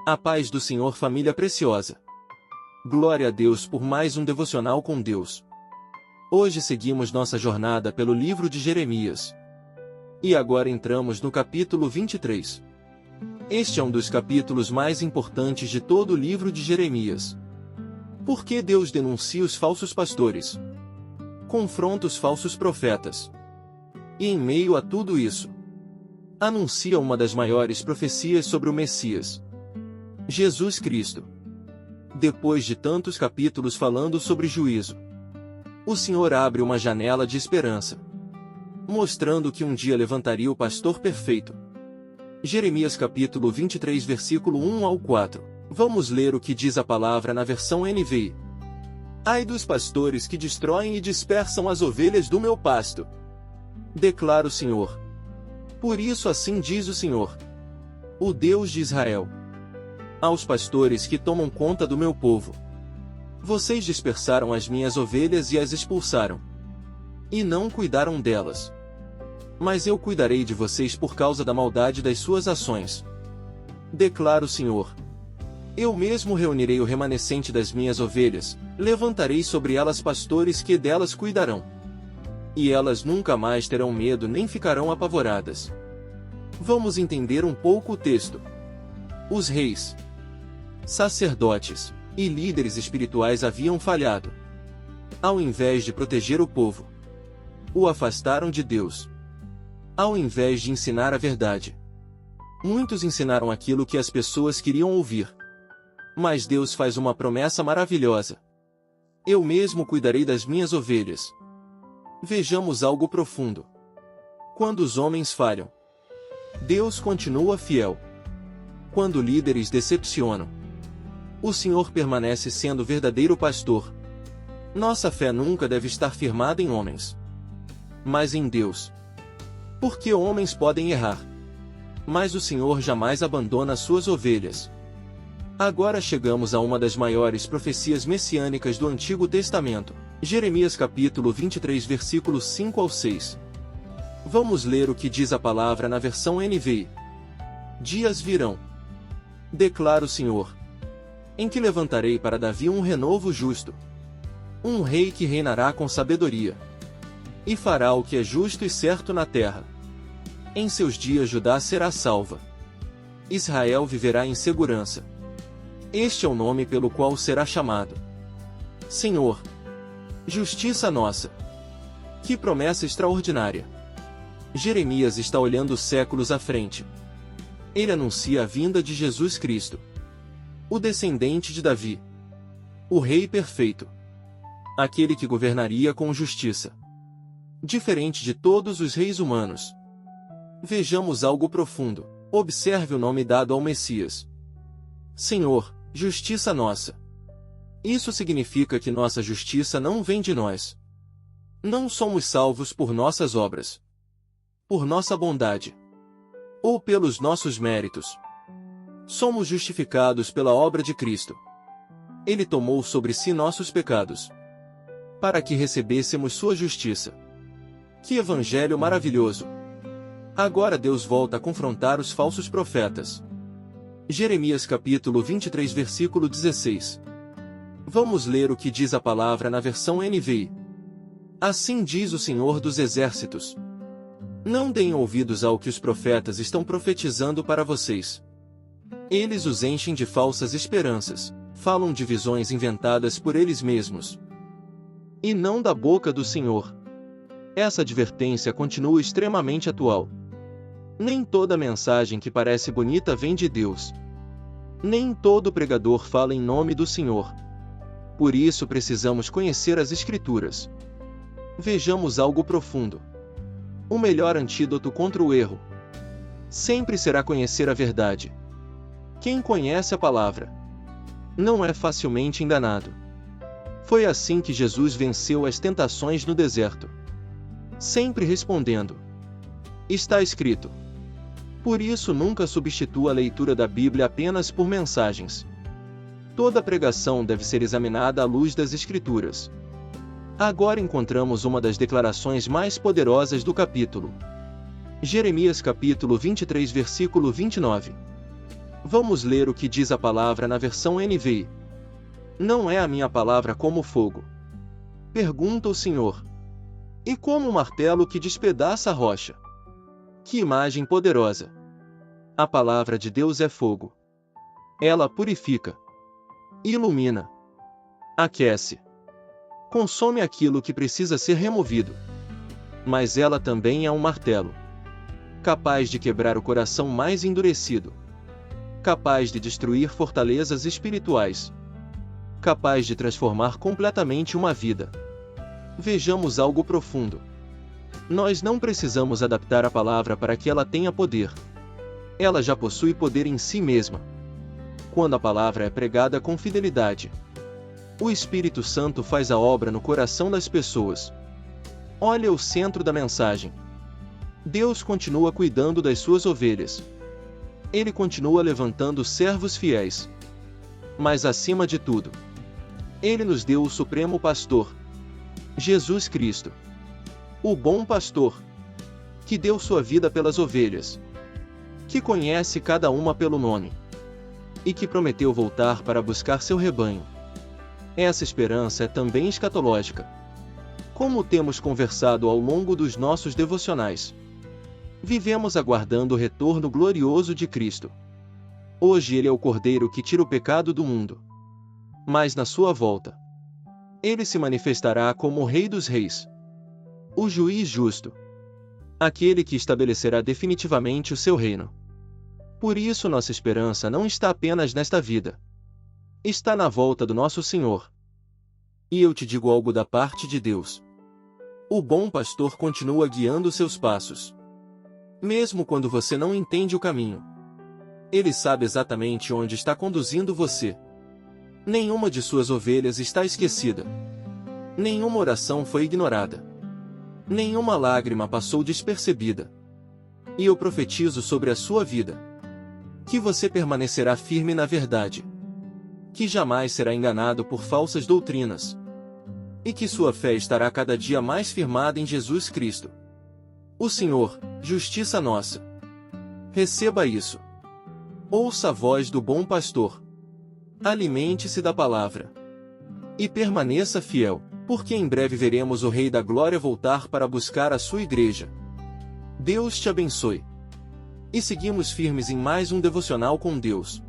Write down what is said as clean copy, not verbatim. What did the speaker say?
A paz do Senhor, família preciosa. Glória a Deus por mais um devocional com Deus. Hoje seguimos nossa jornada pelo livro de Jeremias. E agora entramos no capítulo 23. Este é um dos capítulos mais importantes de todo o livro de Jeremias. Por que Deus denuncia os falsos pastores? Confronta os falsos profetas. E em meio a tudo isso, anuncia uma das maiores profecias sobre o Messias, Jesus Cristo. Depois de tantos capítulos falando sobre juízo, o Senhor abre uma janela de esperança, mostrando que um dia levantaria o pastor perfeito. Jeremias capítulo 23 versículo 1 ao 4. Vamos ler o que diz a palavra na versão NVI. Ai dos pastores que destroem e dispersam as ovelhas do meu pasto, declara o Senhor. Por isso assim diz o Senhor, o Deus de Israel, aos pastores que tomam conta do meu povo: vocês dispersaram as minhas ovelhas e as expulsaram, e não cuidaram delas. Mas eu cuidarei de vocês por causa da maldade das suas ações, declara o Senhor. Eu mesmo reunirei o remanescente das minhas ovelhas, levantarei sobre elas pastores que delas cuidarão. E elas nunca mais terão medo nem ficarão apavoradas. Vamos entender um pouco o texto. Os reis, sacerdotes e líderes espirituais haviam falhado. Ao invés de proteger o povo, o afastaram de Deus. Ao invés de ensinar a verdade, muitos ensinaram aquilo que as pessoas queriam ouvir. Mas Deus faz uma promessa maravilhosa: eu mesmo cuidarei das minhas ovelhas. Vejamos algo profundo. Quando os homens falham, Deus continua fiel. Quando líderes decepcionam, o Senhor permanece sendo verdadeiro pastor. Nossa fé nunca deve estar firmada em homens, mas em Deus. Porque homens podem errar, mas o Senhor jamais abandona suas ovelhas. Agora chegamos a uma das maiores profecias messiânicas do Antigo Testamento, Jeremias capítulo 23 versículos 5 ao 6. Vamos ler o que diz a palavra na versão NVI. Dias virão, declara o Senhor, em que levantarei para Davi um renovo justo, um rei que reinará com sabedoria, e fará o que é justo e certo na terra. Em seus dias Judá será salva, Israel viverá em segurança. Este é o nome pelo qual será chamado Senhor, justiça nossa. Que promessa extraordinária! Jeremias está olhando séculos à frente. Ele anuncia a vinda de Jesus Cristo, o descendente de Davi, o Rei perfeito, aquele que governaria com justiça, diferente de todos os reis humanos. Vejamos algo profundo. Observe o nome dado ao Messias: Senhor, justiça nossa. Isso significa que nossa justiça não vem de nós. Não somos salvos por nossas obras, por nossa bondade, ou pelos nossos méritos. Somos justificados pela obra de Cristo. Ele tomou sobre si nossos pecados, para que recebêssemos sua justiça. Que evangelho maravilhoso! Agora Deus volta a confrontar os falsos profetas. Jeremias capítulo 23 versículo 16. Vamos ler o que diz a palavra na versão NVI. Assim diz o Senhor dos Exércitos: não deem ouvidos ao que os profetas estão profetizando para vocês. Eles os enchem de falsas esperanças, falam de visões inventadas por eles mesmos, e não da boca do Senhor. Essa advertência continua extremamente atual. Nem toda mensagem que parece bonita vem de Deus. Nem todo pregador fala em nome do Senhor. Por isso precisamos conhecer as Escrituras. Vejamos algo profundo. O melhor antídoto contra o erro sempre será conhecer a verdade. Quem conhece a palavra não é facilmente enganado. Foi assim que Jesus venceu as tentações no deserto, sempre respondendo: está escrito. Por isso nunca substitua a leitura da Bíblia apenas por mensagens. Toda pregação deve ser examinada à luz das Escrituras. Agora encontramos uma das declarações mais poderosas do capítulo. Jeremias capítulo 23 versículo 29. Vamos ler o que diz a palavra na versão NVI. Não é a minha palavra como fogo? Pergunta o Senhor. E como um martelo que despedaça a rocha? Que imagem poderosa! A palavra de Deus é fogo. Ela purifica, ilumina, aquece, consome aquilo que precisa ser removido. Mas ela também é um martelo, capaz de quebrar o coração mais endurecido, capaz de destruir fortalezas espirituais, capaz de transformar completamente uma vida. Vejamos algo profundo. Nós não precisamos adaptar a palavra para que ela tenha poder. Ela já possui poder em si mesma. Quando a palavra é pregada com fidelidade, o Espírito Santo faz a obra no coração das pessoas. Olha o centro da mensagem. Deus continua cuidando das suas ovelhas. Ele continua levantando servos fiéis. Mas acima de tudo, Ele nos deu o Supremo Pastor, Jesus Cristo, o bom pastor, que deu sua vida pelas ovelhas, que conhece cada uma pelo nome, e que prometeu voltar para buscar seu rebanho. Essa esperança é também escatológica. Como temos conversado ao longo dos nossos devocionais, vivemos aguardando o retorno glorioso de Cristo. Hoje Ele é o Cordeiro que tira o pecado do mundo. Mas na sua volta, Ele se manifestará como o Rei dos Reis, o juiz justo, aquele que estabelecerá definitivamente o seu reino. Por isso nossa esperança não está apenas nesta vida. Está na volta do nosso Senhor. E eu te digo algo da parte de Deus. O bom pastor continua guiando seus passos. Mesmo quando você não entende o caminho, Ele sabe exatamente onde está conduzindo você. Nenhuma de suas ovelhas está esquecida. Nenhuma oração foi ignorada. Nenhuma lágrima passou despercebida. E eu profetizo sobre a sua vida que você permanecerá firme na verdade, que jamais será enganado por falsas doutrinas, e que sua fé estará cada dia mais firmada em Jesus Cristo, o Senhor, justiça nossa. Receba isso. Ouça a voz do bom pastor. Alimente-se da palavra. E permaneça fiel, porque em breve veremos o Rei da Glória voltar para buscar a sua igreja. Deus te abençoe. E seguimos firmes em mais um devocional com Deus.